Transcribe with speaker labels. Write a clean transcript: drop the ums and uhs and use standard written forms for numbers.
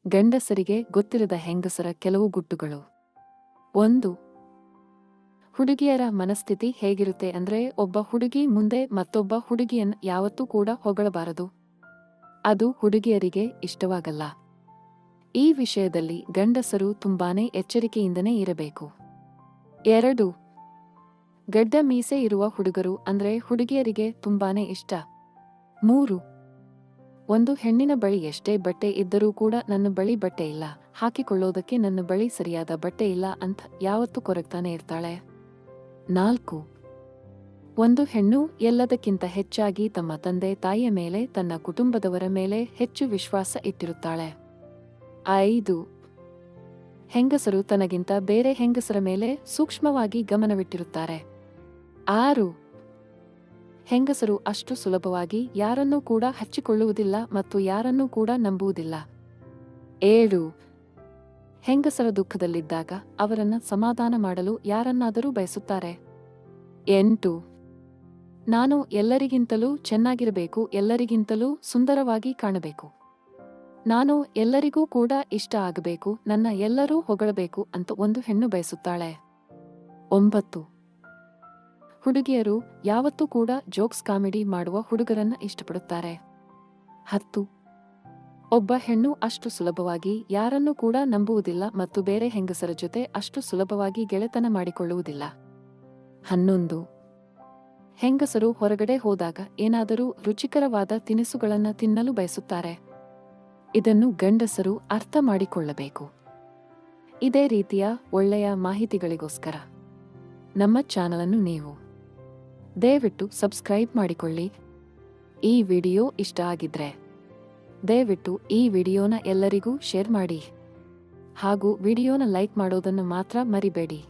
Speaker 1: ಗಂಡಸರಿಗೆ ಗೊತ್ತಿರದ ಹೆಂಗಸರ ಕೆಲವು ಗುಟ್ಟುಗಳು. 1. ಹುಡುಗಿಯರ ಮನಸ್ಥಿತಿ ಹೇಗಿರುತ್ತೆ ಅಂದ್ರೆ, ಒಬ್ಬ ಹುಡುಗಿ ಮುಂದೆ ಮತ್ತೊಬ್ಬ ಹುಡುಗಿಯನ್ನ ಯಾವತ್ತೂ ಕೂಡ ಹೊಗಳಬಾರದು. ಅದು ಹುಡುಗಿಯರಿಗೆ ಇಷ್ಟವಾಗಲ್ಲ. ಈ ವಿಷಯದಲ್ಲಿ ಗಂಡಸರು ತುಂಬಾನೇ ಎಚ್ಚರಿಕೆಯಿಂದನೇ ಇರಬೇಕು. 2. ಗಡ್ಡ ಮೀಸೆ ಇರುವ ಹುಡುಗರು ಅಂದ್ರೆ ಹುಡುಗಿಯರಿಗೆ ತುಂಬಾನೇ ಇಷ್ಟ. 3. ಒಂದು ಹೆಣ್ಣಿನ ಬಳಿ ಎಷ್ಟೇ ಬಟ್ಟೆ ಇದ್ದರೂ ಕೂಡ ನನ್ನ ಬಳಿ ಬಟ್ಟೆ ಇಲ್ಲ, ಹಾಕಿಕೊಳ್ಳೋದಕ್ಕೆ ನನ್ನ ಬಳಿ ಸರಿಯಾದ ಬಟ್ಟೆ ಇಲ್ಲ ಅಂತ ಯಾವತ್ತೂ ಕೊರಗ್ತಾನೆ ಇರ್ತಾಳೆ. 4. ಒಂದು ಹೆಣ್ಣು ಎಲ್ಲದಕ್ಕಿಂತ ಹೆಚ್ಚಾಗಿ ತಮ್ಮ ತಂದೆ ತಾಯಿಯ ಮೇಲೆ, ತನ್ನ ಕುಟುಂಬದವರ ಮೇಲೆ ಹೆಚ್ಚು ವಿಶ್ವಾಸ ಇಟ್ಟಿರುತ್ತಾಳೆ. 5. ಹೆಂಗಸರು ತನಗಿಂತ ಬೇರೆ ಹೆಂಗಸರ ಮೇಲೆ ಸೂಕ್ಷ್ಮವಾಗಿ ಗಮನವಿಟ್ಟಿರುತ್ತಾರೆ. 6. ಹೆಂಗಸರು ಅಷ್ಟು ಸುಲಭವಾಗಿ ಯಾರನ್ನೂ ಕೂಡ ಹಚ್ಚಿಕೊಳ್ಳುವುದಿಲ್ಲ ಮತ್ತು ಯಾರನ್ನೂ ಕೂಡ ನಂಬುವುದಿಲ್ಲ. 7. ಹೆಂಗಸರ ದುಃಖದಲ್ಲಿದ್ದಾಗ ಅವರನ್ನ ಸಮಾಧಾನ ಮಾಡಲು ಯಾರನ್ನಾದರೂ ಬಯಸುತ್ತಾರೆ. 8. ನಾನು ಎಲ್ಲರಿಗಿಂತಲೂ ಚೆನ್ನಾಗಿರಬೇಕು, ಎಲ್ಲರಿಗಿಂತಲೂ ಸುಂದರವಾಗಿ ಕಾಣಬೇಕು, ನಾನು ಎಲ್ಲರಿಗೂ ಕೂಡ ಇಷ್ಟ ಆಗಬೇಕು, ನನ್ನ ಎಲ್ಲರೂ ಹೊಗಳಬೇಕು ಅಂತ ಒಂದು ಹೆಣ್ಣು ಬಯಸುತ್ತಾಳೆ. 9. ಹುಡುಗಿಯರು ಯಾವತ್ತೂ ಕೂಡ ಜೋಕ್ಸ್ ಕಾಮಿಡಿ ಮಾಡುವ ಹುಡುಗರನ್ನ ಇಷ್ಟಪಡುತ್ತಾರೆ. 10. ಒಬ್ಬ ಹೆಣ್ಣು ಅಷ್ಟು ಸುಲಭವಾಗಿ ಯಾರನ್ನೂ ಕೂಡ ನಂಬುವುದಿಲ್ಲ ಮತ್ತು ಬೇರೆ ಹೆಂಗಸರ ಜೊತೆ ಅಷ್ಟು ಸುಲಭವಾಗಿ ಗೆಳೆತನ ಮಾಡಿಕೊಳ್ಳುವುದಿಲ್ಲ. 11. ಹೆಂಗಸರು ಹೊರಗಡೆ ಹೋದಾಗ ಏನಾದರೂ ರುಚಿಕರವಾದ ತಿನಿಸುಗಳನ್ನ ತಿನ್ನಲು ಬಯಸುತ್ತಾರೆ. ಇದನ್ನು ಗಂಡಸರು ಅರ್ಥ ಮಾಡಿಕೊಳ್ಳಬೇಕು. ಇದೇ ರೀತಿಯ ಒಳ್ಳೆಯ ಮಾಹಿತಿಗಳಿಗೋಸ್ಕರ ನಮ್ಮ ಚಾನಲನ್ನು ನೀವು ದಯವಿಟ್ಟು ಸಬ್ಸ್ಕ್ರೈಬ್ ಮಾಡಿಕೊಳ್ಳಿ. ಈ ವಿಡಿಯೋ ಇಷ್ಟ ಆಗಿದ್ರೆ ದಯವಿಟ್ಟು ಈ ವಿಡಿಯೋನ ಎಲ್ಲರಿಗೂ ಶೇರ್ ಮಾಡಿ ಹಾಗೂ ವಿಡಿಯೋನ ಲೈಕ್ ಮಾಡೋದನ್ನು ಮಾತ್ರ ಮರಿಬೇಡಿ.